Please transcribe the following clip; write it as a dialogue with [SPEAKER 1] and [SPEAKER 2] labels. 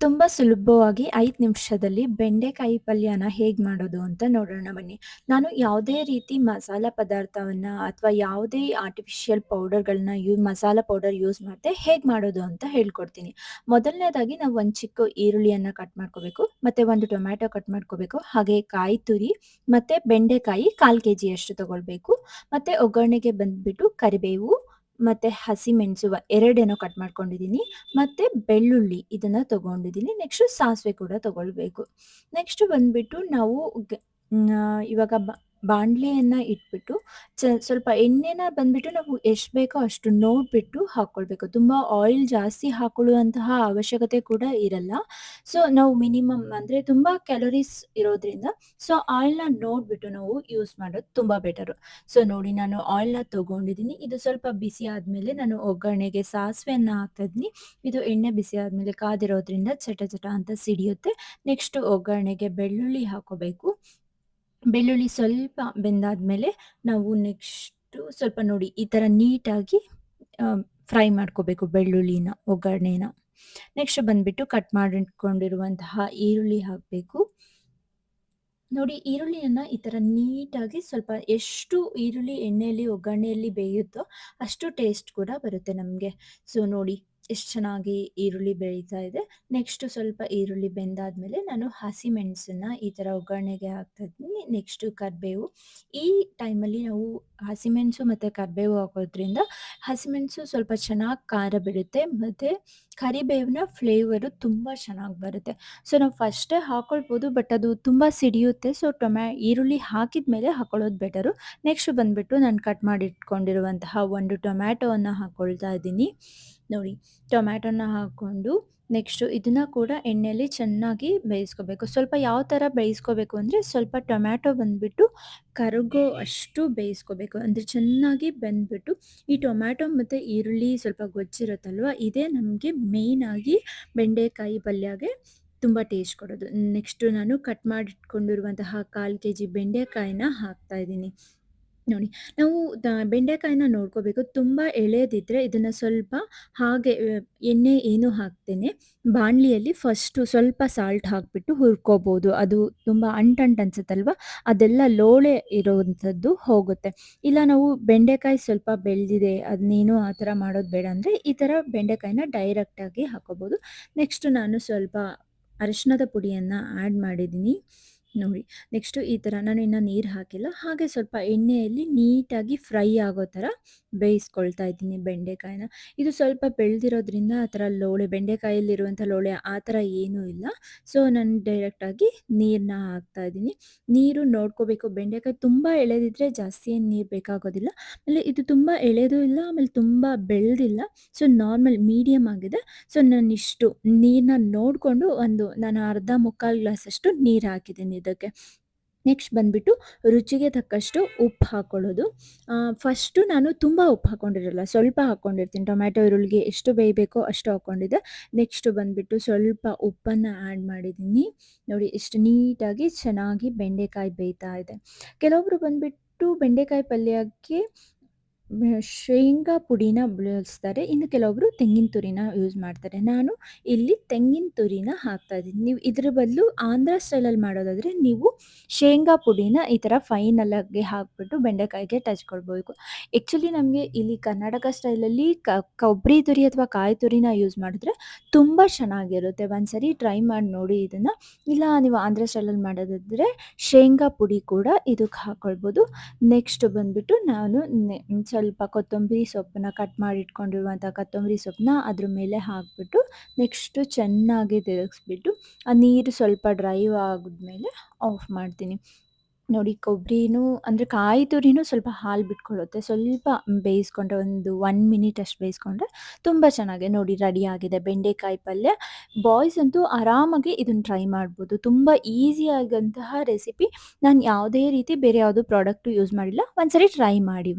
[SPEAKER 1] ತುಂಬ ಸುಲಭವಾಗಿ 5 ನಿಮಿಷದಲ್ಲಿ ಬೆಂಡೆಕಾಯಿ ಪಲ್ಯನ ಹೇಗೆ ಮಾಡೋದು ಅಂತ ನೋಡೋಣ ಬನ್ನಿ. ನಾನು ಯಾವುದೇ ರೀತಿ ಮಸಾಲ ಪದಾರ್ಥವನ್ನ ಅಥವಾ ಯಾವುದೇ ಆರ್ಟಿಫಿಷಿಯಲ್ ಪೌಡರ್‌ಗಳನ್ನ ಮಸಾಲ ಪೌಡರ್ ಯೂಸ್ ಮಾಡದೆ ಹೇಗೆ ಮಾಡೋದು ಅಂತ ಹೇಳ್ಕೊಡ್ತೀನಿ. ಮೊದಲನೇದಾಗಿ ನಾವು ಒಂದು ಚಿಕ್ಕ ಈರುಳ್ಳಿಯನ್ನ ಕಟ್ ಮಾಡ್ಕೋಬೇಕು. ಮತ್ತೆ ಒಂದು ಟೊಮ್ಯಾಟೊ ಕಟ್ ಮಾಡ್ಕೋಬೇಕು. ಹಾಗೆ ಕಾಯಿ ತುರಿ ಮತ್ತೆ ಬೆಂಡೆಕಾಯಿ 1/4 ಕೆಜಿಯಷ್ಟು ತಗೊಳ್ಬೇಕು. ಮತ್ತೆ ಒಗ್ಗರಣೆಗೆ ಬಂದ್ಬಿಟ್ಟು ಕರಿಬೇವು ಮತ್ತೆ ಹಸಿಮೆಣಸು 2 ಏನೋ ಕಟ್ ಮಾಡ್ಕೊಂಡಿದ್ದೀನಿ. ಮತ್ತೆ ಬೆಳ್ಳುಳ್ಳಿ ಇದನ್ನ ತಗೊಂಡಿದ್ದೀನಿ. ನೆಕ್ಸ್ಟು ಸಾಸಿವೆ ಕೂಡ ತಗೊಳ್ಬೇಕು. ನೆಕ್ಸ್ಟ್ ಬಂದ್ಬಿಟ್ಟು ನಾವು ಇವಾಗ ಬಾಣಲೆಯನ್ನ ಇಟ್ಬಿಟ್ಟು ಸ್ವಲ್ಪ ಎಣ್ಣೆನ ಬಂದ್ಬಿಟ್ಟು ನಾವು ಎಷ್ಟು ಬೇಕೋ ಅಷ್ಟು ನೋಡ್ಬಿಟ್ಟು ಹಾಕ್ಕೊಳ್ಬೇಕು. ತುಂಬ ಆಯಿಲ್ ಜಾಸ್ತಿ ಹಾಕೊಳ್ಳುವಂತಹ ಅವಶ್ಯಕತೆ ಕೂಡ ಇರಲ್ಲ. ಸೊ ನಾವು ಮಿನಿಮಮ್ ಅಂದರೆ ತುಂಬ ಕ್ಯಾಲೋರೀಸ್ ಇರೋದ್ರಿಂದ ಸೊ ಆಯಿಲ್‌ನ ನೋಡ್ಬಿಟ್ಟು ನಾವು ಯೂಸ್ ಮಾಡೋದು ತುಂಬ ಬೆಟರು. ಸೊ ನೋಡಿ ನಾನು ಆಯಿಲ್‌ನ ತಗೊಂಡಿದ್ದೀನಿ. ಇದು ಸ್ವಲ್ಪ ಬಿಸಿ ಆದ್ಮೇಲೆ ನಾನು ಒಗ್ಗರಣೆಗೆ ಸಾಸಿವೆಯನ್ನ ಹಾಕ್ತಾ ಇದ್ದೀನಿ. ಇದು ಎಣ್ಣೆ ಬಿಸಿ ಆದ್ಮೇಲೆ ಕಾದಿರೋದ್ರಿಂದ ಚಟ ಚಟ ಅಂತ ಸಿಡಿಯುತ್ತೆ. ನೆಕ್ಸ್ಟ್ ಒಗ್ಗರಣೆಗೆ ಬೆಳ್ಳುಳ್ಳಿ ಹಾಕೋಬೇಕು. ಬೆಳ್ಳುಳ್ಳಿ ಸ್ವಲ್ಪ ಬೆಂದಾದ್ಮೇಲೆ ನಾವು ನೆಕ್ಸ್ಟು ಸ್ವಲ್ಪ ನೋಡಿ ಈ ಥರ ನೀಟಾಗಿ ಫ್ರೈ ಮಾಡ್ಕೋಬೇಕು ಬೆಳ್ಳುಳ್ಳಿನ, ಒಗ್ಗರಣೆನ. ನೆಕ್ಸ್ಟ್ ಬಂದ್ಬಿಟ್ಟು ಕಟ್ ಮಾಡಿಟ್ಕೊಂಡಿರುವಂತಹ ಈರುಳ್ಳಿ ಹಾಕಬೇಕು. ನೋಡಿ ಈರುಳ್ಳಿಯನ್ನ ಈ ಥರ ನೀಟಾಗಿ ಸ್ವಲ್ಪ ಎಷ್ಟು ಈರುಳ್ಳಿ ಎಣ್ಣೆಯಲ್ಲಿ ಒಗ್ಗರಣೆಯಲ್ಲಿ ಬೇಯುತ್ತೋ ಅಷ್ಟು ಟೇಸ್ಟ್ ಕೂಡ ಬರುತ್ತೆ ನಮಗೆ. ಸೊ ನೋಡಿ ಎಷ್ಟು ಚೆನ್ನಾಗಿ ಈರುಳ್ಳಿ ಬೇಯ್ತಾ ಇದೆ. ನೆಕ್ಸ್ಟ್ ಸ್ವಲ್ಪ ಈರುಳ್ಳಿ ಬೆಂದಾದ್ಮೇಲೆ ನಾನು ಹಸಿಮೆಣಸನ್ನ ಈ ಥರ ಒಗ್ಗರಣೆಗೆ ಹಾಕ್ತಾ ಇದ್ದೀನಿ. ನೆಕ್ಸ್ಟು ಕರಿಬೇವು. ಈ ಟೈಮಲ್ಲಿ ನಾವು ಹಸಿಮೆಣಸು ಮತ್ತು ಕರಿಬೇವು ಹಾಕೋದ್ರಿಂದ ಹಸಿಮೆಣಸು ಸ್ವಲ್ಪ ಚೆನ್ನಾಗಿ ಖಾರ ಬಿಡುತ್ತೆ ಮತ್ತು ಕರಿಬೇವಿನ ಫ್ಲೇವರು ತುಂಬ ಚೆನ್ನಾಗಿ ಬರುತ್ತೆ. ಸೊ ನಾವು ಫಸ್ಟೇ ಹಾಕೊಳ್ಬೋದು ಬಟ್ ಅದು ತುಂಬ ಸಿಡಿಯುತ್ತೆ. ಸೊ ಈರುಳ್ಳಿ ಹಾಕಿದ ಮೇಲೆ ಹಾಕೊಳ್ಳೋದು ಬೆಟರು. ನೆಕ್ಸ್ಟ್ ಬಂದ್ಬಿಟ್ಟು ನಾನು ಕಟ್ ಮಾಡಿ ಇಟ್ಕೊಂಡಿರುವಂತಹ ಒಂದು ಟೊಮ್ಯಾಟೋವನ್ನು ಹಾಕ್ಕೊಳ್ತಾ ಇದ್ದೀನಿ. ನೋಡಿ ಟೊಮ್ಯಾಟೋನ ಹಾಕ್ಕೊಂಡು ನೆಕ್ಸ್ಟು ಇದನ್ನ ಕೂಡ ಎಣ್ಣೆಯಲ್ಲಿ ಚೆನ್ನಾಗಿ ಬೇಯಿಸ್ಕೋಬೇಕು. ಸ್ವಲ್ಪ ಯಾವ ಥರ ಬೇಯಿಸ್ಕೋಬೇಕು ಅಂದರೆ ಸ್ವಲ್ಪ ಟೊಮ್ಯಾಟೊ ಬಂದ್ಬಿಟ್ಟು ಕರಗೋ ಅಷ್ಟು ಬೇಯಿಸ್ಕೋಬೇಕು. ಅಂದರೆ ಚೆನ್ನಾಗಿ ಬೆಂದ್ಬಿಟ್ಟು ಈ ಟೊಮ್ಯಾಟೊ ಮತ್ತು ಈರುಳ್ಳಿ ಸ್ವಲ್ಪ ಗೊಜ್ಜಿರುತ್ತಲ್ವ ಇದೇ ನಮಗೆ ಮೇಯ್ನಾಗಿ ಬೆಂಡೆಕಾಯಿ ಪಲ್ಯಗೆ ತುಂಬ ಟೇಸ್ಟ್ ಕೊಡೋದು. ನೆಕ್ಸ್ಟು ನಾನು ಕಟ್ ಮಾಡಿಟ್ಕೊಂಡಿರುವಂತಹ 1/4 ಕೆಜಿ ಬೆಂಡೆಕಾಯಿನ ಹಾಕ್ತಾ ಇದ್ದೀನಿ. ನೋಡಿ ನಾವು ಬೆಂಡೆಕಾಯಿನ ನೋಡ್ಕೋಬೇಕು. ತುಂಬ ಎಳೆದಿದ್ರೆ ಇದನ್ನ ಸ್ವಲ್ಪ ಹಾಗೆ ಎಣ್ಣೆ ಏನು ಹಾಕ್ದೇನೆ ಬಾಣಲಿಯಲ್ಲಿ ಫಸ್ಟು ಸ್ವಲ್ಪ ಸಾಲ್ಟ್ ಹಾಕ್ಬಿಟ್ಟು ಹುರ್ಕೋಬೋದು. ಅದು ತುಂಬ ಅಂಟಂಟ್ ಅನ್ಸುತ್ತಲ್ವಾ? ಅದೆಲ್ಲ ಲೋಳೆ ಇರೋವಂಥದ್ದು ಹೋಗುತ್ತೆ. ಇಲ್ಲ ನಾವು ಬೆಂಡೆಕಾಯಿ ಸ್ವಲ್ಪ ಬೆಳೆದಿದೆ ಅದನ್ನೇನು ಆ ಥರ ಮಾಡೋದು ಬೇಡ ಅಂದರೆ ಈ ಥರ ಬೆಂಡೆಕಾಯಿನ ಡೈರೆಕ್ಟಾಗಿ ಹಾಕ್ಕೋಬೋದು. ನೆಕ್ಸ್ಟ್ ನಾನು ಸ್ವಲ್ಪ ಅರಿಶಿಣದ ಪುಡಿಯನ್ನು ಆ್ಯಡ್ ಮಾಡಿದ್ದೀನಿ. ನೋಡಿ ನೆಕ್ಸ್ಟು ಈ ಥರ ನಾನು ಇನ್ನು ನೀರು ಹಾಕಿಲ್ಲ. ಹಾಗೆ ಸ್ವಲ್ಪ ಎಣ್ಣೆಯಲ್ಲಿ ನೀಟಾಗಿ ಫ್ರೈ ಆಗೋ ಥರ ಬೇಯಿಸ್ಕೊಳ್ತಾ ಇದ್ದೀನಿ ಬೆಂಡೆಕಾಯಿನ. ಇದು ಸ್ವಲ್ಪ ಬೆಳೆದಿರೋದ್ರಿಂದ ಆ ಥರ ಲೋಳೆ ಬೆಂಡೆಕಾಯಲ್ಲಿರುವಂಥ ಲೋಳೆ ಆ ಥರ ಏನೂ ಇಲ್ಲ. ಸೊ ನಾನು ಡೈರೆಕ್ಟಾಗಿ ನೀರನ್ನ ಹಾಕ್ತಾ ಇದ್ದೀನಿ. ನೀರು ನೋಡ್ಕೋಬೇಕು. ಬೆಂಡೆಕಾಯಿ ತುಂಬ ಎಳೆದಿದ್ರೆ ಜಾಸ್ತಿ ಏನು ನೀರು ಬೇಕಾಗೋದಿಲ್ಲ. ಆಮೇಲೆ ಇದು ತುಂಬ ಎಳೆದೂ ಇಲ್ಲ ಆಮೇಲೆ ತುಂಬ ಬೆಳೆದಿಲ್ಲ. ಸೊ ನಾರ್ಮಲ್ ಮೀಡಿಯಮ್ ಆಗಿದೆ. ಸೊ ನಾನಿಷ್ಟು ನೀರನ್ನ ನೋಡಿಕೊಂಡು ನಾನು ಅರ್ಧ ಮುಕ್ಕಾಲು ಗ್ಲಾಸಷ್ಟು ನೀರು ಹಾಕಿದ್ದೀನಿ ಇದಕ್ಕೆ. ನೆಕ್ಸ್ಟ್ ಬಂದ್ಬಿಟ್ಟು ರುಚಿಗೆ ತಕ್ಕಷ್ಟು ಉಪ್ಪು ಹಾಕ್ಕೊಳ್ಳೋದು. ಫಸ್ಟು ನಾನು ತುಂಬ ಉಪ್ಪು ಹಾಕ್ಕೊಂಡಿರಲ್ಲ, ಸ್ವಲ್ಪ ಹಾಕ್ಕೊಂಡಿರ್ತೀನಿ. ಟೊಮ್ಯಾಟೊ ಈರುಳ್ಳಿಗೆ ಎಷ್ಟು ಬೇಯಬೇಕೋ ಅಷ್ಟು ಹಾಕ್ಕೊಂಡಿದ್ದೆ. ನೆಕ್ಸ್ಟ್ ಬಂದ್ಬಿಟ್ಟು ಸ್ವಲ್ಪ ಉಪ್ಪನ್ನು ಆ್ಯಡ್ ಮಾಡಿದ್ದೀನಿ. ನೋಡಿ ಎಷ್ಟು ನೀಟಾಗಿ ಚೆನ್ನಾಗಿ ಬೆಂಡೆಕಾಯಿ ಬೇಯ್ತಾ ಇದೆ. ಕೆಲವೊಬ್ಬರು ಬಂದ್ಬಿಟ್ಟು ಬೆಂಡೆಕಾಯಿ ಪಲ್ಯಕ್ಕೆ ಶೇಂಗಾ ಪುಡಿನ ಬಳಸ್ತಾರೆ. ಇನ್ನು ಕೆಲವೊಬ್ಬರು ತೆಂಗಿನ ತುರಿನ ಯೂಸ್ ಮಾಡ್ತಾರೆ. ನಾನು ಇಲ್ಲಿ ತೆಂಗಿನ ತುರಿನ ಹಾಕ್ತಾ ಇದ್ದೀನಿ. ನೀವು ಇದ್ರ ಬದಲು ಆಂಧ್ರ ಸ್ಟೈಲಲ್ಲಿ ಮಾಡೋದಾದರೆ ನೀವು ಶೇಂಗಾ ಪುಡಿನ ಈ ಥರ ಫೈನಲಾಗಿ ಹಾಕ್ಬಿಟ್ಟು ಬೆಂಡೆಕಾಯಿಗೆ ಟಚ್ ಕೊಡ್ಬೇಕು. ಆ್ಯಕ್ಚುಲಿ ನಮಗೆ ಇಲ್ಲಿ ಕರ್ನಾಟಕ ಸ್ಟೈಲಲ್ಲಿ ಕೊಬ್ಬರಿ ತುರಿ ಅಥವಾ ಕಾಯಿ ತುರಿನ ಯೂಸ್ ಮಾಡಿದ್ರೆ ತುಂಬ ಚೆನ್ನಾಗಿರುತ್ತೆ. ಒಂದ್ಸರಿ ಟ್ರೈ ಮಾಡಿ ನೋಡಿ ಇದನ್ನು. ಇಲ್ಲ ನೀವು ಆಂಧ್ರ ಸ್ಟೈಲಲ್ಲಿ ಮಾಡೋದಾದರೆ ಶೇಂಗಾ ಪುಡಿ ಕೂಡ ಇದಕ್ಕೆ ಹಾಕ್ಕೊಳ್ಬೋದು. ನೆಕ್ಸ್ಟ್ ಬಂದ್ಬಿಟ್ಟು ನಾನು ಸ್ವಲ್ಪ ಕೊತ್ತಂಬರಿ ಸೊಪ್ಪನ್ನ ಕಟ್ ಮಾಡಿ ಇಟ್ಕೊಂಡಿರುವಂಥ ಕೊತ್ತಂಬರಿ ಸೊಪ್ಪನ್ನ ಅದ್ರ ಮೇಲೆ ಹಾಕ್ಬಿಟ್ಟು ನೆಕ್ಸ್ಟು ಚೆನ್ನಾಗಿ ತಿರುಗಿಸ್ಬಿಟ್ಟು ಆ ನೀರು ಸ್ವಲ್ಪ ಡ್ರೈ ಆದ್ಮೇಲೆ ಆಫ್ ಮಾಡ್ತೀನಿ. ನೋಡಿ ಕೊಬ್ಬರಿನೂ ಅಂದರೆ ಕಾಯಿ ತುರಿನೂ ಸ್ವಲ್ಪ ಹಾಲು ಬಿಟ್ಕೊಳ್ಳುತ್ತೆ. ಸ್ವಲ್ಪ ಬೇಯಿಸ್ಕೊಂಡ್ರೆ ಒಂದು 1 ಮಿನಿಟ್ ಅಷ್ಟು ಬೇಯಿಸ್ಕೊಂಡ್ರೆ ತುಂಬ ಚೆನ್ನಾಗಿ ನೋಡಿ ರೆಡಿ ಆಗಿದೆ ಬೆಂಡೆಕಾಯಿ ಪಲ್ಯ. ಬಾಯ್ಸ್ ಅಂತೂ ಆರಾಮಾಗಿ ಇದನ್ನು ಟ್ರೈ ಮಾಡ್ಬೋದು. ತುಂಬ ಈಸಿ ಆದಂತಹ ರೆಸಿಪಿ. ನಾನು ಯಾವುದೇ ರೀತಿ ಬೇರೆ ಯಾವುದೂ ಪ್ರಾಡಕ್ಟು ಯೂಸ್ ಮಾಡಿಲ್ಲ. ಒಂದ್ಸರಿ ಟ್ರೈ ಮಾಡಿ.